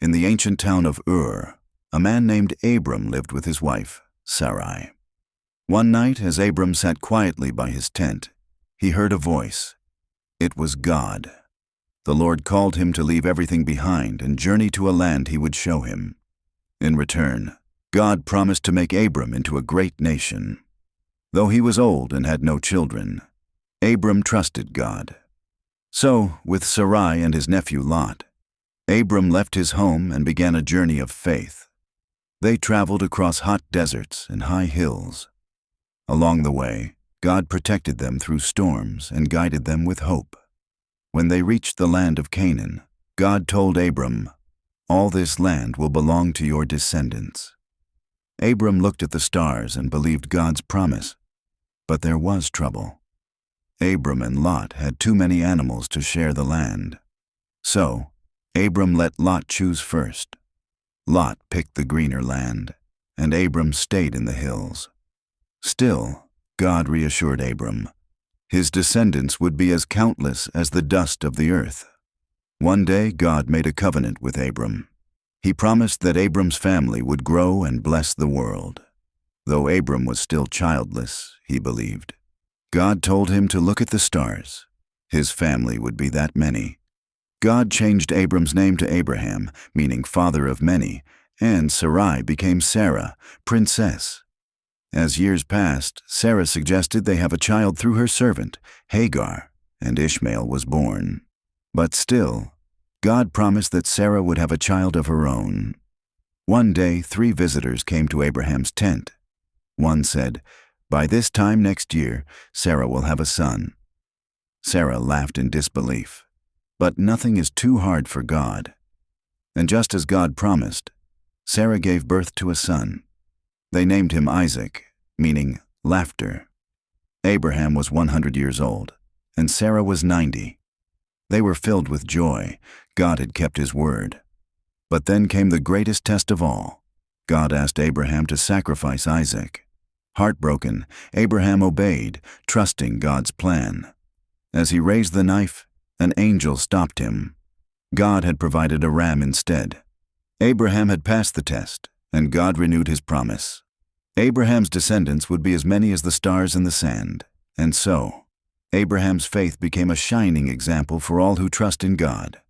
In the ancient town of Ur, a man named Abram lived with his wife, Sarai. One night, as Abram sat quietly by his tent, he heard a voice. It was God. The Lord called him to leave everything behind and journey to a land he would show him. In return, God promised to make Abram into a great nation. Though he was old and had no children, Abram trusted God. So, with Sarai and his nephew Lot, Abram left his home and began a journey of faith. They traveled across hot deserts and high hills. Along the way, God protected them through storms and guided them with hope. When they reached the land of Canaan, God told Abram, "All this land will belong to your descendants." Abram looked at the stars and believed God's promise. But there was trouble. Abram and Lot had too many animals to share the land. So, Abram let Lot choose first. Lot picked the greener land, and Abram stayed in the hills. Still, God reassured Abram. His descendants would be as countless as the dust of the earth. One day, God made a covenant with Abram. He promised that Abram's family would grow and bless the world. Though Abram was still childless, he believed. God told him to look at the stars. His family would be that many. God changed Abram's name to Abraham, meaning father of many, and Sarai became Sarah, princess. As years passed, Sarah suggested they have a child through her servant, Hagar, and Ishmael was born. But still, God promised that Sarah would have a child of her own. One day, 3 visitors came to Abraham's tent. One said, "By this time next year, Sarah will have a son." Sarah laughed in disbelief. But nothing is too hard for God. And just as God promised, Sarah gave birth to a son. They named him Isaac, meaning laughter. Abraham was 100 years old, and Sarah was 90. They were filled with joy. God had kept his word. But then came the greatest test of all. God asked Abraham to sacrifice Isaac. Heartbroken, Abraham obeyed, trusting God's plan. As he raised the knife, an angel stopped him. God had provided a ram instead. Abraham had passed the test, and God renewed his promise. Abraham's descendants would be as many as the stars in the sand. And so, Abraham's faith became a shining example for all who trust in God.